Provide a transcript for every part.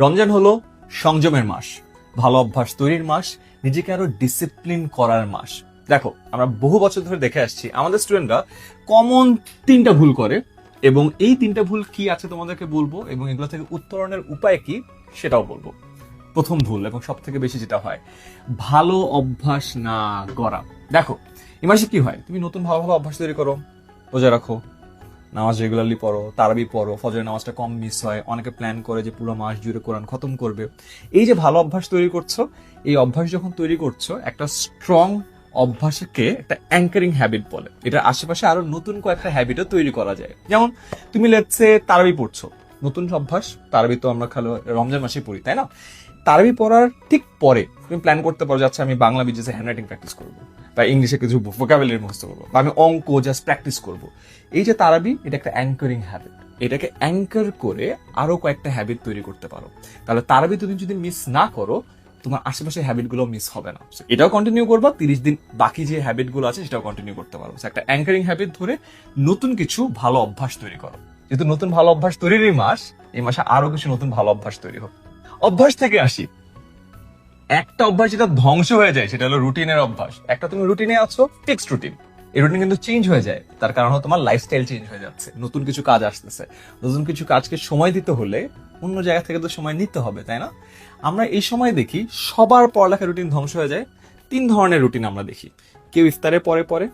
রমজান হলো সংযমের মাস, ভালো অভ্যাস তৈরির মাস, নিজেকে আরো ডিসিপ্লিন করার মাস। দেখো, আমরা বহু বছর ধরে দেখে আসছি আমাদের স্টুডেন্টরা কমন 3টা ভুল করে, এবং এই 3টা ভুল কি আছে তোমাদেরকে বলবো, এবং এগুলো থেকে উত্তরণের উপায় কি সেটাও বলবো। প্রথম ভুল এবং সব থেকে বেশি যেটা হয়, ভালো অভ্যাস না করা। দেখো, এই মাসে কি হয়, তুমি নতুন ভালো ভালো অভ্যাস তৈরি করো, রোজা রাখো, নামাজ রেগুলারলি পড়ো, তারাবি পড়ো, ফজরের নামাজটা কম মিস হয়, অনেকে প্ল্যান করে যে পুরো মাস জুড়ে কোরআন খতম করবে। এই যে ভালো অভ্যাস তৈরি করছো, এই অভ্যাস যখন তৈরি করছো, একটা স্ট্রং অভ্যাসকে একটা অ্যাঙ্কারিং হ্যাবিট বলে। এটার আশেপাশে আরো নতুন কয়েকটা হ্যাবিটও তৈরি করা যায়। যেমন তুমি লেটসে তারাবি পড়ছো, নতুন অভ্যাস। তারাবি তো আমরা খালি রমজান মাসে পড়ি, তাই না? তারাবি পড়ার ঠিক পরে তুমি প্ল্যান করতে পারো যে আচ্ছা আমি বাংলা বিজনেসে হ্যান্ডরাইটিং প্র্যাকটিস করবো, বা ইংলিশে কিছু ভোকাবুলারি মুখস্থ করবো, বা আমি অঙ্ক জাস্ট প্র্যাকটিস করবো। এই যে তারাবি, এটা একটা অ্যাঙ্কারিং হ্যাবিট। এটাকে অ্যাঙ্কার করে আরো কয়েকটা হ্যাবিট তৈরি করতে পারো। তাহলে তারাবি তুমি যদি মিস না করো, তোমার আশেপাশে হ্যাবিট গুলো মিস হবে না। এটাও কন্টিনিউ করবা, 30 দিন বাকি যে হ্যাবিট গুলো আছে সেটাও কন্টিনিউ করতে পারো। একটা অ্যাঙ্কারিং হ্যাবিট ধরে নতুন কিছু ভালো অভ্যাস তৈরি করো। যেহেতু নতুন ভালো অভ্যাস তৈরিরই মাস, এই মাসে আরো কিছু নতুন ভালো অভ্যাস তৈরি হোক। অভ্যাস থেকে আসি, একটা অভ্যাস যেটা ধ্বংস হয়ে যায় সেটা হলো রুটিনের অভ্যাস। একটা তুমি রুটিনে আছো, ফিক্সড রুটিন, এই রুটিন কিন্তু চেঞ্জ হয়ে যায়। তার কারণ হলো তোমার লাইফস্টাইল চেঞ্জ হয়ে যাচ্ছে, নতুন কিছু কাজ আসতেছে। নতুন কিছু কাজকে সময় দিতে হলে অন্য জায়গা থেকে তো সময় নিতে হবে, তাই না? আমরা এই সময় দেখি সবার পড়ালেখা রুটিন ধ্বংস হয়ে যায়। 3 ধরনের রুটিন আমরা দেখি, কেউ ইফতারের পরে পরে,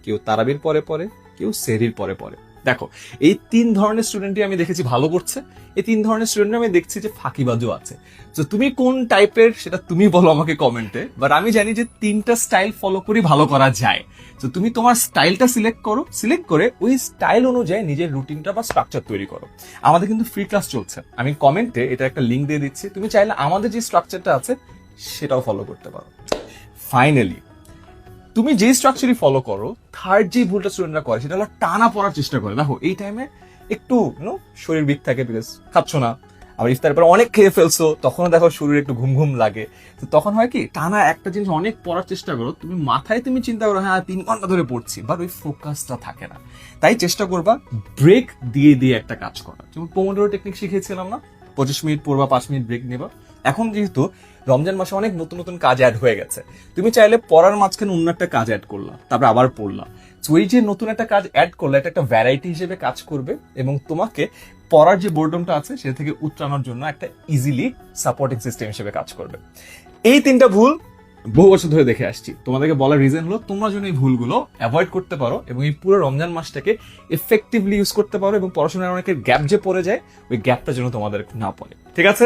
কেউ তারাবির পরে পরে, কেউ সেহরির পরে পরে। দেখো, এই 3 ধরনের স্টুডেন্টই আমি দেখেছি ভালো করছে। এই 3 ধরনের স্টুডেন্ট আমি দেখছি যে ফাঁকিবাজও আছে। তো তুমি কোন টাইপের সেটা তুমি বলো আমাকে কমেন্টে। বাট আমি জানি যে 3টা স্টাইল ফলো করে ভালো করা যায়। তো তুমি তোমার স্টাইলটা সিলেক্ট করো, সিলেক্ট করে ওই স্টাইল অনুযায়ী নিজের রুটিনটা বা স্ট্রাকচার তৈরি করো। আমাদের কিন্তু ফ্রি ক্লাস চলছে, আমি কমেন্টে এটা একটা লিঙ্ক দিয়ে দিচ্ছি, তুমি চাইলে আমাদের যে স্ট্রাকচারটা আছে সেটাও ফলো করতে পারো। ফাইনালি, তুমি যে স্ট্রাকচারই ফলো করো, থার্ড যে ভুলটা স্টুডেন্টরা করে সেটা হলো টানা পড়ার চেষ্টা করে। দেখো, এই টাইমে একটু শরীর উইক থাকে, বিকজ খাচ্ছ না, আবার ইফতারের পর অনেক খেয়ে ফেলছো, তখনও দেখো শরীর একটু ঘুম ঘুম লাগে। তো তখন হয় কি, টানা একটা জিনিস অনেক পড়ার চেষ্টা করো, তুমি মাথায় তুমি চিন্তা করো হ্যাঁ 3 ঘন্টা ধরে পড়ছি, বাট ওই ফোকাসটা থাকে না। তাই চেষ্টা করবা ব্রেক দিয়ে দিয়ে একটা কাজ করা। যেমন পোমোডোরো টেকনিক শিখেছিলাম না, 25 মিনিট পড়বা, 5 মিনিট ব্রেক নেবা। এখন যেহেতু রমজান মাসে অনেক নতুন নতুন কাজ অ্যাড হয়ে গেছে, তুমি চাইলে পড়ার মাঝখানে অন্য একটা কাজ অ্যাড করলা, তারপর আবার পড়লা। তো ওই যে নতুন একটা কাজ অ্যাড করলে, এটা একটা ভ্যারাইটি হিসেবে কাজ করবে, এবং তোমাকে পড়ার যে বোর্ডমটা আছে সেটা থেকে উত্তরানোর জন্য একটা ইজিলি সাপোর্টিং সিস্টেম হিসেবে কাজ করবে। এই 3টা ভুল বহু বছর ধরে দেখে আসছি, তোমাদেরকে বলার রিজন হলো তোমরা যেন এই ভুলগুলো অ্যাভয়েড করতে পারো, এবং এই পুরো রমজান মাসটাকে এফেক্টিভলি ইউজ করতে পারো, এবং পড়াশোনার অনেকের গ্যাপ যে পড়ে যায়, ওই গ্যাপটা যেন তোমাদের না পড়ে। ঠিক আছে?